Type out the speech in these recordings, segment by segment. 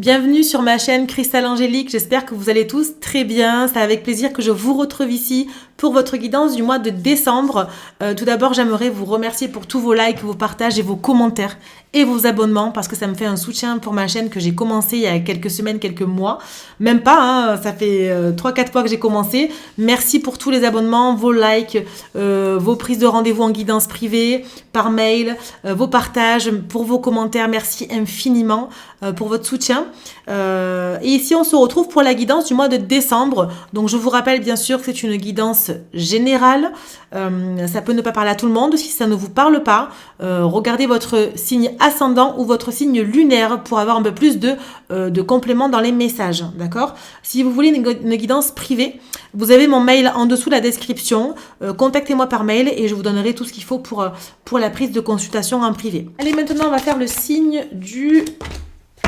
Bienvenue sur ma chaîne Cristal Angélique, j'espère que vous allez tous très bien. C'est avec plaisir que je vous retrouve ici pour votre guidance du mois de décembre. Tout d'abord, j'aimerais vous remercier pour tous vos likes, vos partages et vos commentaires et vos abonnements parce que ça me fait un soutien pour ma chaîne que j'ai commencé il y a quelques semaines, quelques mois. Même pas, hein, ça fait 3-4 mois que j'ai commencé. Merci pour tous les abonnements, vos likes, vos prises de rendez-vous en guidance privée, par mail, vos partages, pour vos commentaires. Merci infiniment pour votre soutien. Et ici, on se retrouve pour la guidance du mois de décembre. Donc, je vous rappelle bien sûr que c'est une guidance générale. Ça peut ne pas parler à tout le monde. Si ça ne vous parle pas, regardez votre signe ascendant ou votre signe lunaire pour avoir un peu plus de compléments dans les messages. D'accord ? Si vous voulez une guidance privée, vous avez mon mail en dessous de la description. Contactez-moi par mail et je vous donnerai tout ce qu'il faut pour la prise de consultation en privé. Allez, maintenant, on va faire le signe du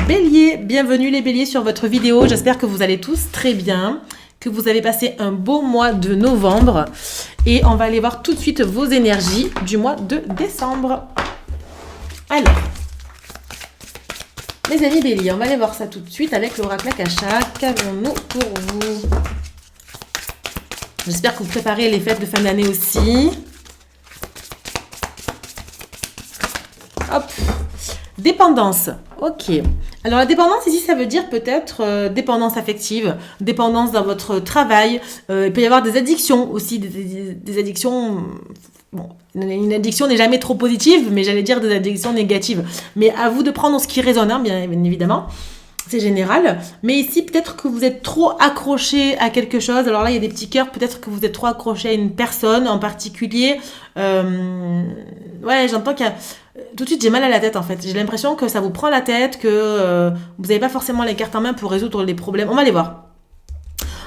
Bélier. Bienvenue les béliers sur votre vidéo. J'espère que vous allez tous très bien, que vous avez passé un beau mois de novembre. Et on va aller voir tout de suite vos énergies du mois de décembre. Alors, mes amis béliers, on va aller voir ça tout de suite avec l'oracle Akasha. Qu'avons-nous pour vous? J'espère que vous préparez les fêtes de fin d'année aussi. Hop. Dépendance. Ok. Alors la dépendance ici, ça veut dire peut-être dépendance affective, dépendance dans votre travail. Il peut y avoir des addictions aussi, des addictions. Bon, une addiction n'est jamais trop positive, mais j'allais dire des addictions négatives. Mais à vous de prendre ce qui résonne, hein, bien évidemment. C'est général. Mais ici, peut-être que vous êtes trop accroché à quelque chose. Alors là, il y a des petits cœurs. Peut-être que vous êtes trop accroché à une personne en particulier. Ouais, j'entends qu'il y a... Tout de suite, j'ai mal à la tête en fait. J'ai l'impression que ça vous prend la tête, que vous n'avez pas forcément les cartes en main pour résoudre les problèmes. On va les voir.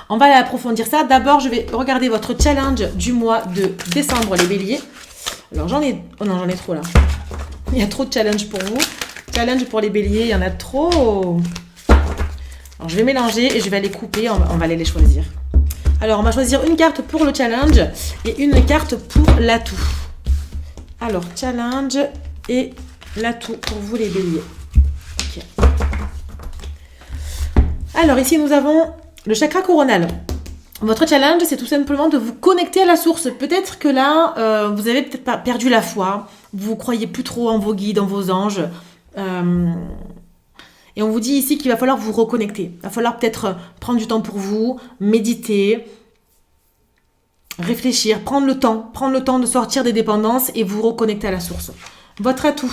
On va aller approfondir ça. D'abord, je vais regarder votre challenge du mois de décembre, les béliers. Alors, j'en ai... Oh non, j'en ai trop là. Il y a trop de challenges pour vous. Challenge pour les béliers, il y en a trop. Alors, je vais mélanger et je vais les couper. On va aller les choisir. Alors, on va choisir une carte pour le challenge et une carte pour l'atout. Alors, challenge et l'atout pour vous, les béliers. Okay. Alors, ici, nous avons le chakra coronal. Votre challenge, c'est tout simplement de vous connecter à la source. Peut-être que là, vous avez peut-être pas perdu la foi. Vous ne croyez plus trop en vos guides, en vos anges. Et on vous dit ici qu'il va falloir vous reconnecter. Il va falloir peut-être prendre du temps pour vous, méditer, réfléchir, prendre le temps de sortir des dépendances et vous reconnecter à la source. Votre atout,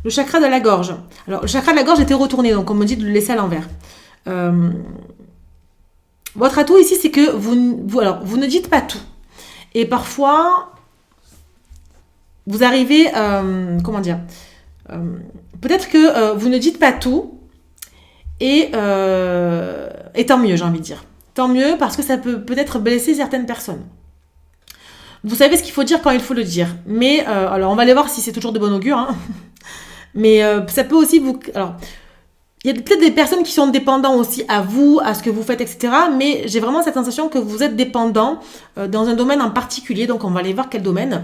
le chakra de la gorge. Alors, le chakra de la gorge était retourné, donc on me dit de le laisser à l'envers. Votre atout ici, c'est que vous ne dites pas tout. Et parfois, vous arrivez, peut-être que vous ne dites pas tout, et tant mieux, j'ai envie de dire. Tant mieux, parce que ça peut peut-être blesser certaines personnes. Vous savez ce qu'il faut dire quand il faut le dire. Mais, alors on va aller voir si c'est toujours de bon augure. Hein. Mais ça peut aussi vous... Alors, il y a peut-être des personnes qui sont dépendantes aussi à vous, à ce que vous faites, etc. Mais j'ai vraiment cette sensation que vous êtes dépendant dans un domaine en particulier. Donc, on va aller voir quel domaine.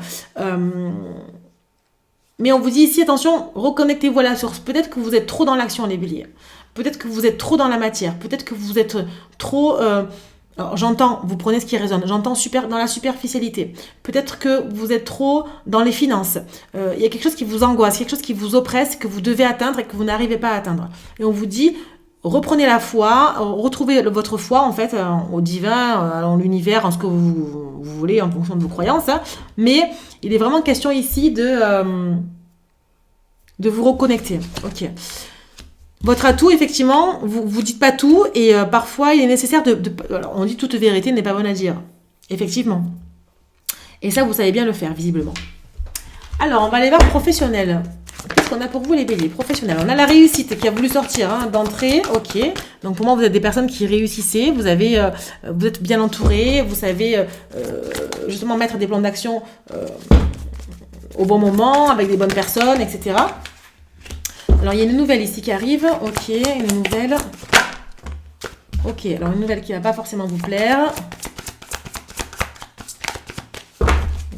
Mais on vous dit ici, attention, reconnectez-vous à la source. Peut-être que vous êtes trop dans l'action, les béliers. Peut-être que vous êtes trop dans la matière. Peut-être que vous êtes trop... alors, j'entends, vous prenez ce qui résonne. J'entends dans la superficialité. Peut-être que vous êtes trop dans les finances. Il y a quelque chose qui vous angoisse, quelque chose qui vous oppresse, que vous devez atteindre et que vous n'arrivez pas à atteindre. Et on vous dit... Reprenez la foi, retrouvez votre foi en fait au divin, en l'univers, en ce que vous voulez, en fonction de vos croyances. Hein. Mais il est vraiment question ici de vous reconnecter. Ok. Votre atout, effectivement, vous dites pas tout et parfois il est nécessaire alors, on dit toute vérité n'est pas bonne à dire. Effectivement. Et ça, vous savez bien le faire, visiblement. Alors, on va aller voir professionnel. Qu'est-ce qu'on a pour vous les béliers professionnels? On a la réussite qui a voulu sortir d'entrée, ok. Donc pour moi vous êtes des personnes qui réussissez, vous êtes bien entourés, vous savez justement mettre des plans d'action au bon moment, avec des bonnes personnes, etc. Alors il y a une nouvelle ici qui arrive, ok, une nouvelle. Ok, alors une nouvelle qui ne va pas forcément vous plaire.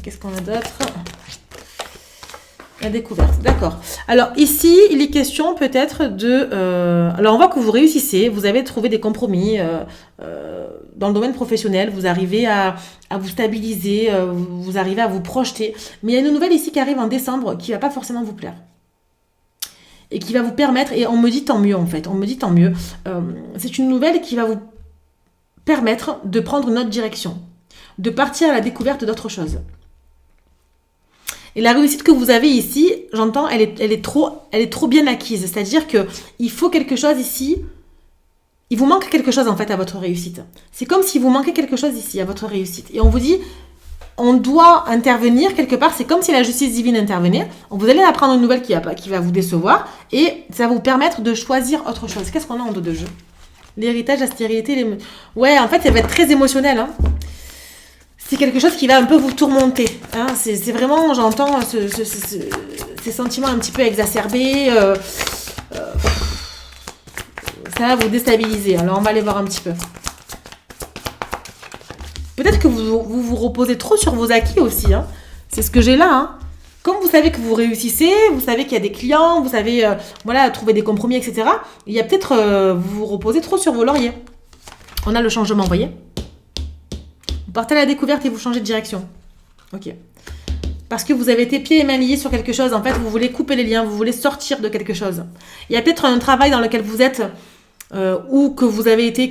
Qu'est-ce qu'on a d'autre? La découverte, d'accord. Alors ici, il est question peut-être de... alors on voit que vous réussissez, vous avez trouvé des compromis dans le domaine professionnel, vous arrivez à vous stabiliser, vous arrivez à vous projeter. Mais il y a une nouvelle ici qui arrive en décembre qui va pas forcément vous plaire. Et qui va vous permettre, et on me dit tant mieux en fait, on me dit tant mieux, c'est une nouvelle qui va vous permettre de prendre une autre direction, de partir à la découverte d'autre chose. Et la réussite que vous avez ici, j'entends, elle est trop bien acquise. C'est-à-dire qu'il faut quelque chose ici. Il vous manque quelque chose en fait à votre réussite. C'est comme s'il vous manquait quelque chose ici à votre réussite. Et on vous dit, on doit intervenir quelque part. C'est comme si la justice divine intervenait. Vous allez apprendre une nouvelle qui va vous décevoir. Et ça va vous permettre de choisir autre chose. Qu'est-ce qu'on a en dos de jeu? L'héritage, la stérilité. Ouais, en fait, ça va être très émotionnel. Hein. C'est quelque chose qui va un peu vous tourmenter. Hein. C'est vraiment, j'entends ces sentiments un petit peu exacerbés. Ça va vous déstabiliser. Alors, on va aller voir un petit peu. Peut-être que vous reposez trop sur vos acquis aussi. Hein. C'est ce que j'ai là. Hein. Comme vous savez que vous réussissez, vous savez qu'il y a des clients, vous savez trouver des compromis, etc. Il y a peut-être, vous reposez trop sur vos lauriers. On a le changement, vous voyez ? Vous partez à la découverte et vous changez de direction. Ok. Parce que vous avez été pieds et mains liés sur quelque chose. En fait, vous voulez couper les liens, vous voulez sortir de quelque chose. Il y a peut-être un travail dans lequel vous êtes ou que vous avez été,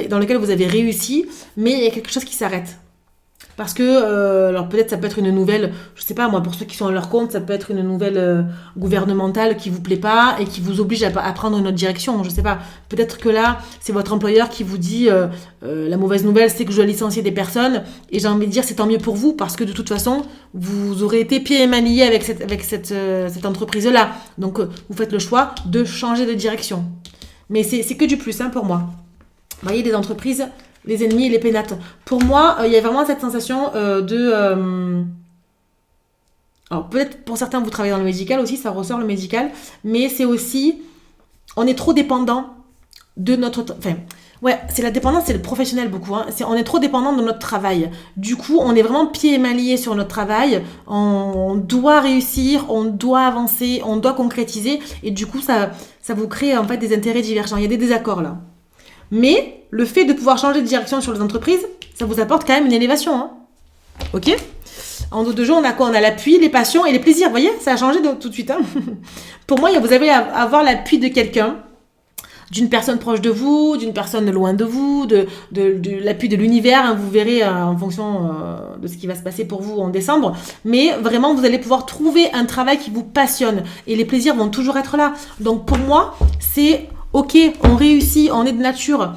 dans lequel vous avez réussi, mais il y a quelque chose qui s'arrête. Parce que, alors peut-être ça peut être une nouvelle, je sais pas moi, pour ceux qui sont à leur compte, ça peut être une nouvelle gouvernementale qui vous plaît pas et qui vous oblige à prendre une autre direction, je sais pas. Peut-être que là, c'est votre employeur qui vous dit, la mauvaise nouvelle, c'est que je dois licencier des personnes, et j'ai envie de dire, c'est tant mieux pour vous, parce que de toute façon, vous aurez été pieds et mains liés avec cette entreprise-là. Donc, vous faites le choix de changer de direction. Mais c'est que du plus, hein, pour moi. Vous voyez, des entreprises... les ennemis et les pénates. Pour moi, il y a vraiment cette sensation alors peut-être pour certains vous travaillez dans le médical aussi, ça ressort le médical, mais c'est aussi, on est trop dépendant de notre... Enfin, ouais, c'est la dépendance, c'est le professionnel beaucoup. Hein. On est trop dépendant de notre travail. Du coup, on est vraiment pieds et mains liés sur notre travail. On doit réussir, on doit avancer, on doit concrétiser. Et du coup, ça vous crée en fait des intérêts divergents. Il y a des désaccords là. Mais le fait de pouvoir changer de direction sur les entreprises, ça vous apporte quand même une élévation. Hein. Ok ? En dos de jeu, on a quoi ? On a l'appui, les passions et les plaisirs. Vous voyez ? Ça a changé tout de suite. Hein. Pour moi, vous avez à avoir l'appui de quelqu'un, d'une personne proche de vous, d'une personne loin de vous, de l'appui de l'univers. Hein, vous verrez en fonction de ce qui va se passer pour vous en décembre. Mais vraiment, vous allez pouvoir trouver un travail qui vous passionne. Et les plaisirs vont toujours être là. Donc pour moi, c'est... ok, on réussit, on est de nature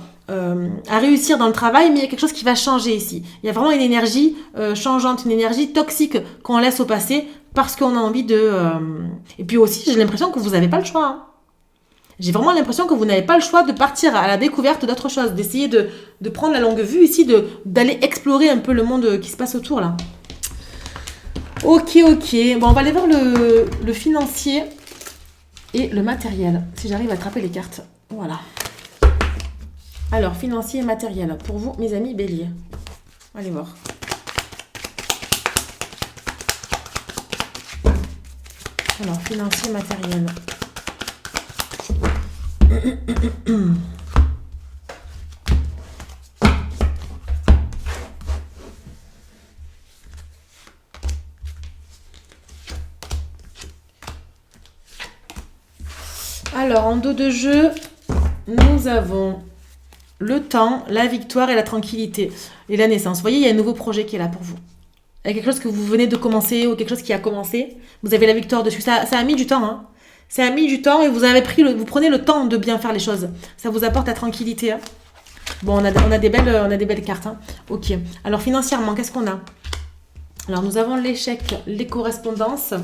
à réussir dans le travail, mais il y a quelque chose qui va changer ici. Il y a vraiment une énergie changeante, une énergie toxique qu'on laisse au passé parce qu'on a envie de... Et puis aussi, j'ai l'impression que vous n'avez pas le choix. Hein. J'ai vraiment l'impression que vous n'avez pas le choix de partir à la découverte d'autres choses, d'essayer de prendre la longue vue ici, d'aller explorer un peu le monde qui se passe autour là. Ok. Bon, on va aller voir le financier et le matériel, si j'arrive à attraper les cartes. Voilà. Alors, financier et matériel. Pour vous, mes amis béliers. Allez voir. Alors, financier et matériel. Alors, en dos de jeu, nous avons le temps, la victoire et la tranquillité. Et la naissance. Vous voyez, il y a un nouveau projet qui est là pour vous. Il y a quelque chose que vous venez de commencer ou quelque chose qui a commencé. Vous avez la victoire dessus. Ça a mis du temps. Hein. Ça a mis du temps et vous prenez le temps de bien faire les choses. Ça vous apporte la tranquillité. Hein. Bon, on a des belles cartes. Hein. Ok. Alors, financièrement, qu'est-ce qu'on a ? Alors, nous avons l'échec, les correspondances,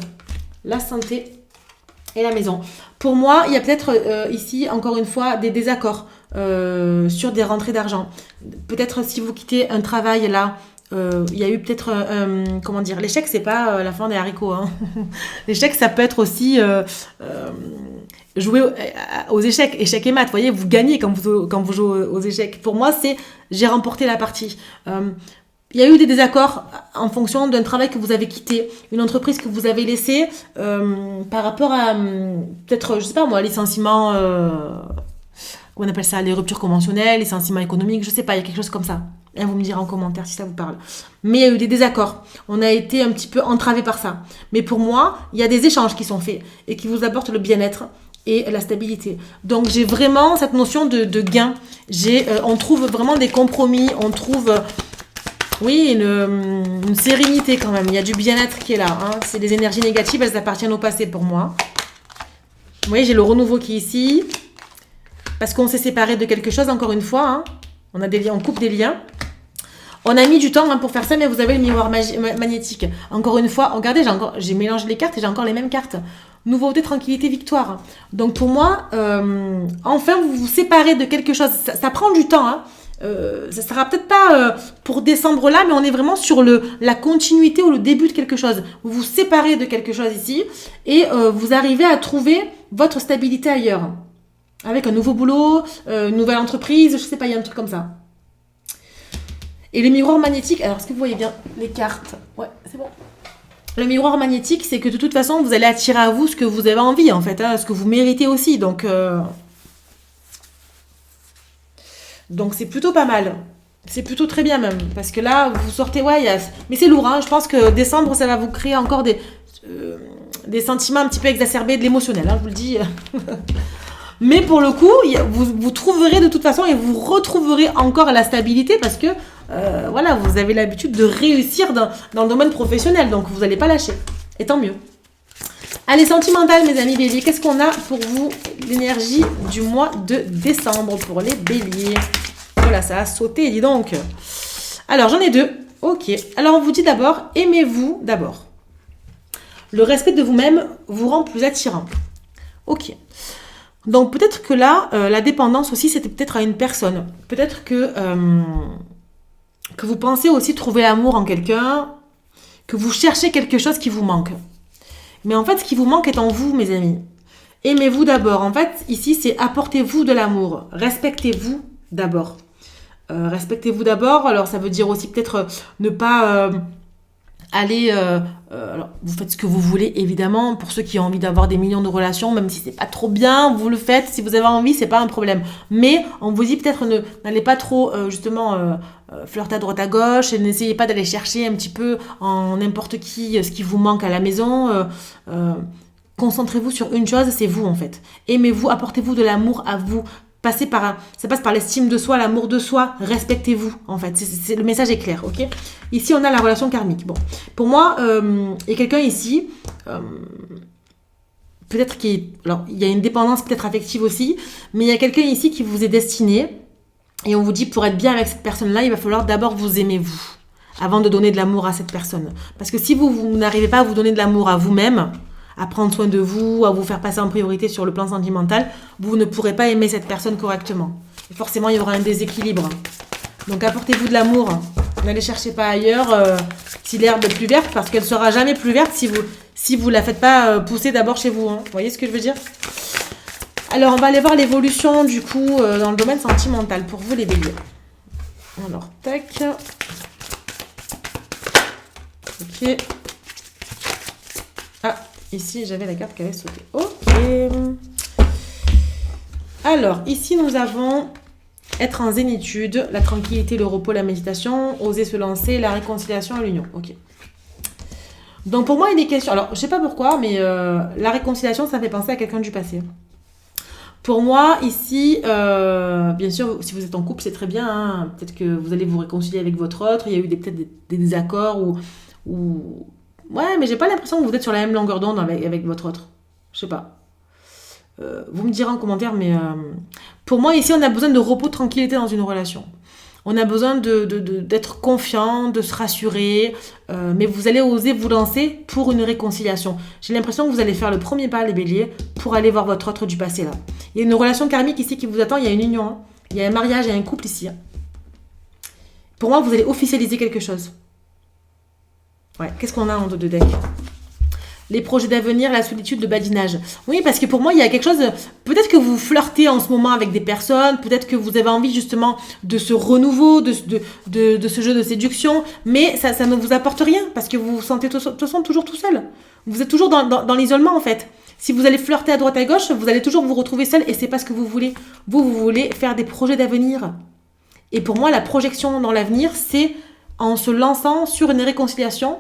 la santé et la maison. Pour moi, il y a peut-être ici, encore une fois, des désaccords sur des rentrées d'argent. Peut-être si vous quittez un travail là, il y a eu peut-être, comment dire, l'échec, c'est pas la fin des haricots. Hein. L'échec, ça peut être aussi jouer aux échecs, échecs et maths. Vous voyez, vous gagnez quand vous jouez aux échecs. Pour moi, c'est j'ai remporté la partie. il y a eu des désaccords en fonction d'un travail que vous avez quitté, une entreprise que vous avez laissée par rapport à peut-être, je sais pas moi, licenciement, comment on appelle ça, les ruptures conventionnelles, licenciement économique, je sais pas, il y a quelque chose comme ça. Et vous me direz en commentaire si ça vous parle. Mais il y a eu des désaccords. On a été un petit peu entravé par ça. Mais pour moi, il y a des échanges qui sont faits et qui vous apportent le bien-être et la stabilité. Donc j'ai vraiment cette notion de gain. On trouve vraiment des compromis, on trouve oui une sérénité quand même. Il y a du bien-être qui est là. Hein. C'est les énergies négatives, elles appartiennent au passé pour moi. Vous voyez, j'ai le renouveau qui est ici. Parce qu'on s'est séparé de quelque chose, encore une fois. Hein. On a des liens, on coupe des liens. On a mis du temps pour faire ça, mais vous avez le miroir magnétique. Encore une fois, regardez, j'ai mélangé les cartes et j'ai encore les mêmes cartes. Nouveauté, tranquillité, victoire. Donc pour moi, enfin vous vous séparez de quelque chose. Ça prend du temps. Hein. Ça sera peut-être pas pour décembre là, mais on est vraiment sur la continuité ou le début de quelque chose. Vous vous séparez de quelque chose ici et vous arrivez à trouver votre stabilité ailleurs. Avec un nouveau boulot, une nouvelle entreprise, je sais pas, il y a un truc comme ça. Et le miroir magnétique, alors est-ce que vous voyez bien les cartes? Ouais, c'est bon. Le miroir magnétique, c'est que de toute façon, vous allez attirer à vous ce que vous avez envie, en fait, hein, ce que vous méritez aussi. Donc c'est plutôt pas mal. C'est plutôt très bien même. Parce que là, vous sortez, ouais, mais c'est lourd, hein. Je pense que décembre, ça va vous créer encore des sentiments un petit peu exacerbés, de l'émotionnel, hein, je vous le dis. Mais pour le coup, vous trouverez de toute façon et vous retrouverez encore la stabilité parce que voilà, vous avez l'habitude de réussir dans le domaine professionnel, donc vous n'allez pas lâcher. Et tant mieux. Allez, sentimental, mes amis béliers, qu'est-ce qu'on a pour vous, l'énergie du mois de décembre pour les béliers? Voilà, ça a sauté, dis donc. Alors, j'en ai deux. Ok. Alors, on vous dit d'abord, aimez-vous d'abord. Le respect de vous-même vous rend plus attirant. Ok. Donc peut-être que là, la dépendance aussi, c'était peut-être à une personne. Peut-être que vous pensez aussi trouver l'amour en quelqu'un, que vous cherchez quelque chose qui vous manque. Mais en fait, ce qui vous manque est en vous, mes amis. Aimez-vous d'abord. En fait, ici, c'est apportez-vous de l'amour. Respectez-vous d'abord. Respectez-vous d'abord. Alors, ça veut dire aussi peut-être ne pas... Allez, alors vous faites ce que vous voulez évidemment. Pour ceux qui ont envie d'avoir des millions de relations, même si c'est pas trop bien, vous le faites. Si vous avez envie, c'est pas un problème. Mais on vous dit peut-être n'allez pas trop justement flirter à droite à gauche et n'essayez pas d'aller chercher un petit peu en n'importe qui ce qui vous manque à la maison. Concentrez-vous sur une chose, c'est vous en fait. Aimez-vous, apportez-vous de l'amour à vous. Ça passe par l'estime de soi, l'amour de soi, respectez-vous en fait, le message est clair, ok? Ici on a la relation karmique. Bon, pour moi, il y a quelqu'un ici, peut-être alors il y a une dépendance peut-être affective aussi, mais il y a quelqu'un ici qui vous est destiné, et on vous dit pour être bien avec cette personne-là, il va falloir d'abord vous aimer vous, avant de donner de l'amour à cette personne. Parce que si vous n'arrivez pas à vous donner de l'amour à vous-même, à prendre soin de vous, à vous faire passer en priorité sur le plan sentimental, vous ne pourrez pas aimer cette personne correctement. Et forcément, il y aura un déséquilibre. Donc, apportez-vous de l'amour. N'allez chercher pas ailleurs si l'herbe est plus verte, parce qu'elle ne sera jamais plus verte si vous la faites pas pousser d'abord chez vous. Hein. Vous voyez ce que je veux dire? Alors, on va aller voir l'évolution, du coup, dans le domaine sentimental, pour vous, les béliers. Alors, tac. Ok. Ah, ici, j'avais la carte qui avait sauté. Ok. Alors, ici, nous avons être en zénitude, la tranquillité, le repos, la méditation, oser se lancer, la réconciliation et l'union. Ok. Donc, pour moi, il est question... Alors, je sais pas pourquoi, mais la réconciliation, ça fait penser à quelqu'un du passé. Pour moi, ici, bien sûr, si vous êtes en couple, c'est très bien. Hein. Peut-être que vous allez vous réconcilier avec votre autre. Il y a eu peut-être des désaccords ou... Ouais, mais j'ai pas l'impression que vous êtes sur la même longueur d'onde avec votre autre. Je sais pas. Vous me direz en commentaire, mais pour moi, ici, on a besoin de repos, de tranquillité dans une relation. On a besoin d'être confiant, de se rassurer, mais vous allez oser vous lancer pour une réconciliation. J'ai l'impression que vous allez faire le premier pas, les béliers, pour aller voir votre autre du passé, là. Il y a une relation karmique ici qui vous attend, il y a une union, hein. Il y a un mariage, il y a un couple ici. Hein. Pour moi, vous allez officialiser quelque chose. Ouais, qu'est-ce qu'on a en dos de deck? les projets d'avenir, la solitude, le badinage. Oui, parce que pour moi, il y a quelque chose... Peut-être que vous flirtez en ce moment avec des personnes, peut-être que vous avez envie justement de ce renouveau, de ce jeu de séduction, mais ça ne vous apporte rien, parce que vous vous sentez de toute façon toujours tout seul. Vous êtes toujours dans l'isolement, en fait. Si vous allez flirter à droite à gauche, vous allez toujours vous retrouver seul, et c'est pas ce que vous voulez. Vous voulez faire des projets d'avenir. Et pour moi, la projection dans l'avenir, c'est en se lançant sur une réconciliation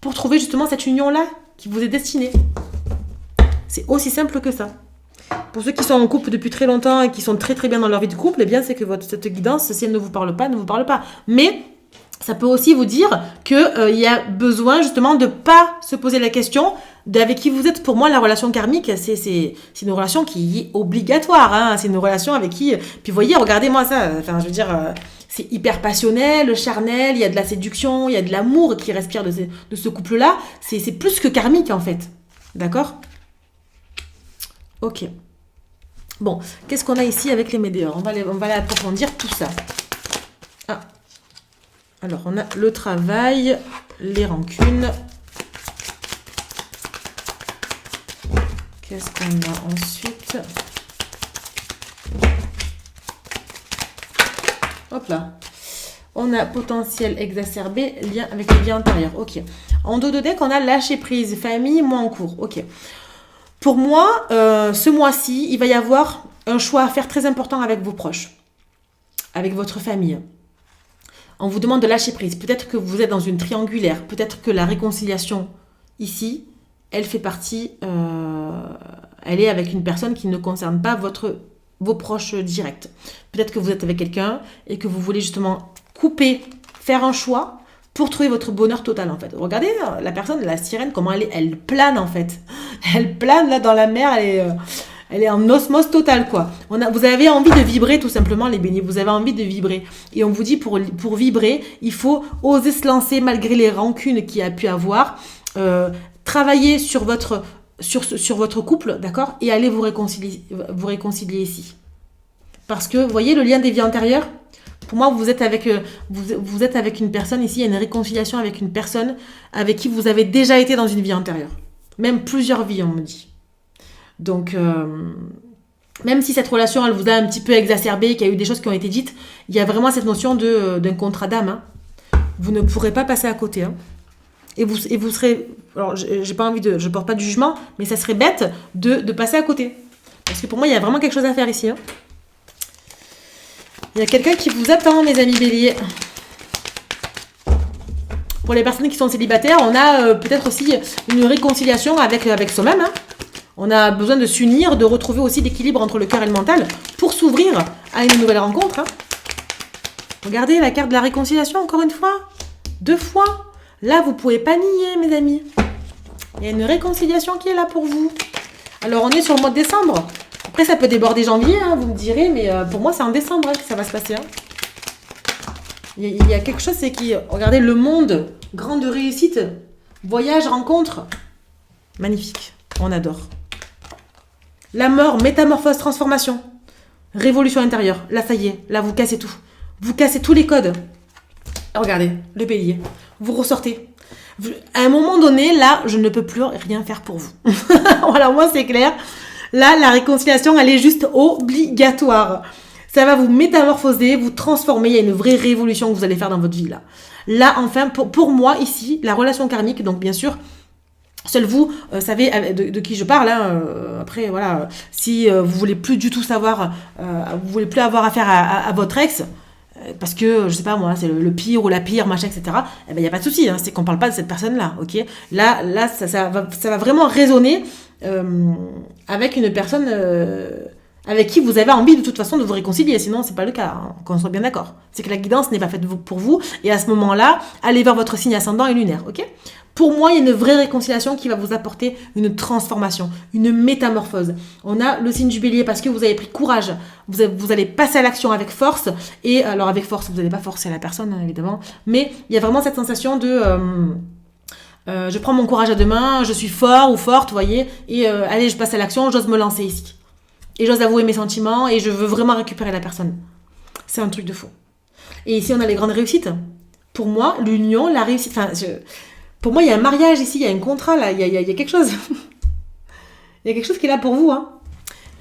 pour trouver justement cette union-là qui vous est destinée. C'est aussi simple que ça. Pour ceux qui sont en couple depuis très longtemps et qui sont très très bien dans leur vie de couple, eh bien c'est que cette guidance, si elle ne vous parle pas, ne vous parle pas. Mais ça peut aussi vous dire qu'il y a besoin justement de ne pas se poser la question avec qui vous êtes. Pour moi, la relation karmique, c'est une relation qui est obligatoire. Hein. C'est une relation avec qui... Puis vous voyez, regardez-moi ça. Enfin, je veux dire... c'est hyper passionnel, charnel, il y a de la séduction, il y a de l'amour qui respire de ce couple-là. C'est plus que karmique, en fait. D'accord ? Ok. Bon, qu'est-ce qu'on a ici avec les météores ? On va aller approfondir tout ça. Ah. Alors, on a le travail, les rancunes. Qu'est-ce qu'on a ensuite ? Hop là. On a potentiel exacerbé, lien avec les vies antérieures. Ok. En dos de deck, on a lâcher prise, famille, mois en cours. Ok. Pour moi, ce mois-ci, il va y avoir un choix à faire très important avec vos proches, avec votre famille. On vous demande de lâcher prise. Peut-être que vous êtes dans une triangulaire. Peut-être que la réconciliation, ici, elle fait partie... elle est avec une personne qui ne concerne pas vos proches directs. Peut-être que vous êtes avec quelqu'un et que vous voulez justement couper, faire un choix pour trouver votre bonheur total, en fait. Regardez la personne, la sirène, comment elle plane, en fait. Elle plane, là, dans la mer, elle est en osmose totale, quoi. Vous avez envie de vibrer, tout simplement, les bénis. Vous avez envie de vibrer. Et on vous dit, pour vibrer, il faut oser se lancer malgré les rancunes qu'il y a pu avoir. Travailler sur votre couple, d'accord, et aller vous réconcilier ici. Parce que, vous voyez, le lien des vies antérieures, pour moi, vous êtes avec une personne, ici, il y a une réconciliation avec une personne avec qui vous avez déjà été dans une vie antérieure. Même plusieurs vies, on me dit. Donc, même si cette relation, elle vous a un petit peu exacerbé, qu'il y a eu des choses qui ont été dites, il y a vraiment cette notion d'un contrat d'âme. Hein. Vous ne pourrez pas passer à côté, hein. Et vous serez... Alors, j'ai pas envie je porte pas de jugement, mais ça serait bête de passer à côté. Parce que pour moi, il y a vraiment quelque chose à faire ici. Hein. Il y a quelqu'un qui vous attend, mes amis béliers. Pour les personnes qui sont célibataires, on a peut-être aussi une réconciliation avec soi-même. Hein. On a besoin de s'unir, de retrouver aussi l'équilibre entre le cœur et le mental pour s'ouvrir à une nouvelle rencontre. Hein. Regardez la carte de la réconciliation, encore une fois. 2 fois. Là, vous ne pouvez pas nier, mes amis. Il y a une réconciliation qui est là pour vous. Alors, on est sur le mois de décembre. Après, ça peut déborder janvier, hein, vous me direz, mais pour moi, c'est en décembre que ça va se passer. Hein. Il y a quelque chose, c'est qui... Regardez, le monde, grande réussite, voyage, rencontre. Magnifique, on adore. La mort, métamorphose, transformation. Révolution intérieure. Là, ça y est, là, vous cassez tout. Vous cassez tous les codes. Regardez, le bélier. Vous ressortez. À un moment donné, là, je ne peux plus rien faire pour vous. Voilà, moi, c'est clair. Là, la réconciliation, elle est juste obligatoire. Ça va vous métamorphoser, vous transformer. Il y a une vraie révolution que vous allez faire dans votre vie, là. Là, enfin, pour moi, ici, la relation karmique, donc bien sûr, seul vous savez de qui je parle. Hein, après, voilà, si vous voulez plus du tout savoir, vous voulez plus avoir affaire à votre ex, parce que, je sais pas moi, c'est le pire ou la pire, machin, etc., eh ben, il n'y a pas de souci, hein, c'est qu'on parle pas de cette personne-là, ok ? Là ça va vraiment résonner avec une personne avec qui vous avez envie de toute façon de vous réconcilier, sinon c'est pas le cas, hein, qu'on soit bien d'accord. C'est que la guidance n'est pas faite pour vous, et à ce moment-là, allez vers votre signe ascendant et lunaire, ok ? Pour moi, il y a une vraie réconciliation qui va vous apporter une transformation, une métamorphose. On a le signe du bélier parce que vous avez pris courage, vous allez passer à l'action avec force, et alors avec force, vous n'allez pas forcer la personne, hein, évidemment, mais il y a vraiment cette sensation de... je prends mon courage à deux mains, je suis fort ou forte, vous voyez, et allez, je passe à l'action, j'ose me lancer ici. Et j'ose avouer mes sentiments, et je veux vraiment récupérer la personne. C'est un truc de fou. Et ici, on a les grandes réussites. Pour moi, l'union, la réussite... Enfin, Pour moi, il y a un mariage ici, il y a un contrat là, il y a quelque chose. Il y a quelque chose qui est là pour vous. Hein.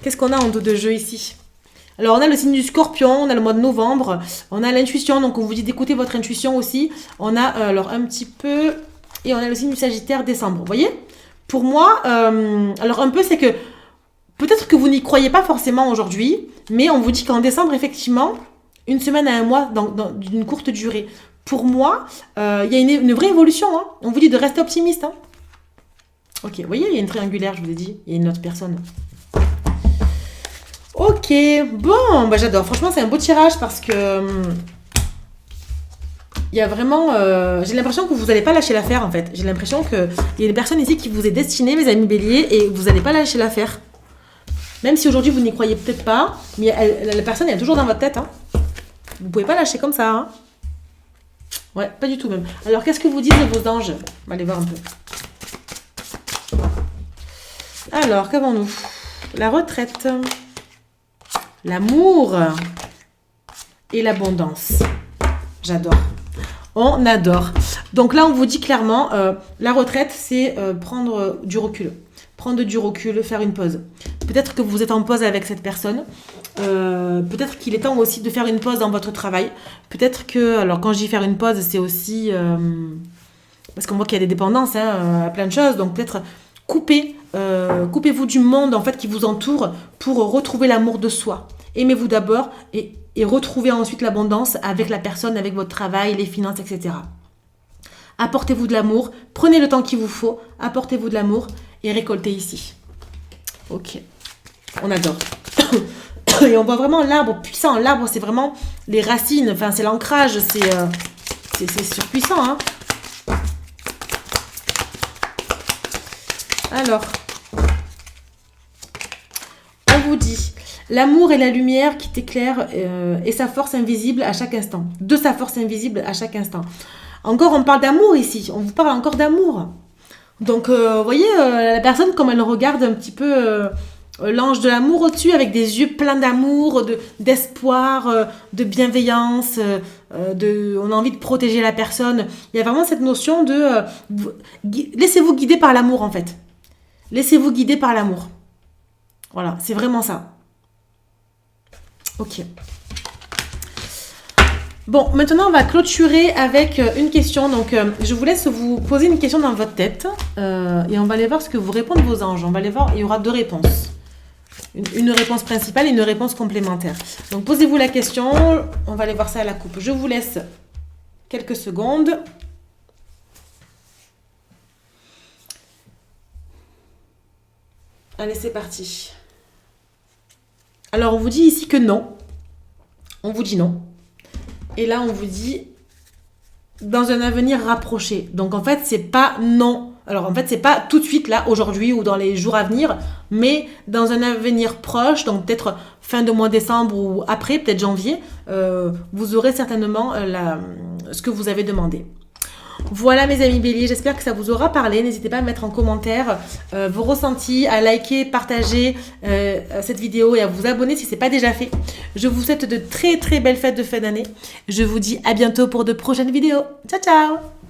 Qu'est-ce qu'on a en dos de jeu ici? Alors, on a le signe du Scorpion, on a le mois de novembre, on a l'intuition, donc on vous dit d'écouter votre intuition aussi. On a alors un petit peu, et on a le signe du Sagittaire, décembre. Vous voyez? Pour moi, alors un peu, c'est que peut-être que vous n'y croyez pas forcément aujourd'hui, mais on vous dit qu'en décembre, effectivement, une semaine à un mois d'une courte durée. Pour moi, il y a une vraie évolution. Hein. On vous dit de rester optimiste. Hein. Ok, vous voyez, il y a une triangulaire, je vous ai dit. Il y a une autre personne. Ok, bon, bah j'adore. Franchement, c'est un beau tirage parce que... il y a vraiment... j'ai l'impression que vous n'allez pas lâcher l'affaire, en fait. J'ai l'impression qu'il y a une personne ici qui vous est destinée, mes amis béliers, et vous n'allez pas lâcher l'affaire. Même si aujourd'hui, vous n'y croyez peut-être pas, mais la personne, elle est toujours dans votre tête. Hein. Vous ne pouvez pas lâcher comme ça. Hein. Ouais, pas du tout même. Alors, qu'est-ce que vous disent vos anges? On va aller voir un peu. Alors, qu'avons-nous? La retraite, l'amour et l'abondance. J'adore. On adore. Donc là, on vous dit clairement, la retraite, c'est prendre du recul. Prendre du recul, faire une pause. Peut-être que vous êtes en pause avec cette personne. Peut-être qu'il est temps aussi de faire une pause dans votre travail. Peut-être que, alors quand je dis faire une pause, c'est aussi... parce qu'on voit qu'il y a des dépendances à plein de choses. Donc peut-être coupez-vous du monde en fait qui vous entoure pour retrouver l'amour de soi. Aimez-vous d'abord et retrouvez ensuite l'abondance avec la personne, avec votre travail, les finances, etc. Apportez-vous de l'amour, prenez le temps qu'il vous faut, apportez-vous de l'amour et récoltez ici. Ok, on adore. Et on voit vraiment l'arbre puissant. L'arbre, c'est vraiment les racines, enfin c'est l'ancrage, c'est surpuissant. Hein. Alors, on vous dit, l'amour est la lumière qui t'éclaire et sa force invisible à chaque instant. De sa force invisible à chaque instant. Encore, on parle d'amour ici. On vous parle encore d'amour. Donc, vous voyez, la personne, comme elle regarde un petit peu l'ange de l'amour au-dessus, avec des yeux pleins d'amour, d'espoir, de bienveillance, on a envie de protéger la personne. Il y a vraiment cette notion de... laissez-vous guider par l'amour, en fait. Laissez-vous guider par l'amour. Voilà, c'est vraiment ça. Ok. Bon, maintenant, on va clôturer avec une question. Donc, je vous laisse vous poser une question dans votre tête. Et on va aller voir ce que vous répondent vos anges. On va aller voir, il y aura deux réponses. Une réponse principale et une réponse complémentaire. Donc, posez-vous la question. On va aller voir ça à la coupe. Je vous laisse quelques secondes. Allez, c'est parti. Alors, on vous dit ici que non. On vous dit non. Et là, on vous dit dans un avenir rapproché. Donc, en fait, c'est pas non. Alors, en fait, c'est pas tout de suite, là, aujourd'hui ou dans les jours à venir, mais dans un avenir proche, donc peut-être fin de mois décembre ou après, peut-être janvier, vous aurez certainement ce que vous avez demandé. Voilà mes amis béliers, j'espère que ça vous aura parlé. N'hésitez pas à mettre en commentaire vos ressentis, à liker, partager cette vidéo et à vous abonner si ce n'est pas déjà fait. Je vous souhaite de très très belles fêtes de fin d'année. Je vous dis à bientôt pour de prochaines vidéos. Ciao ciao!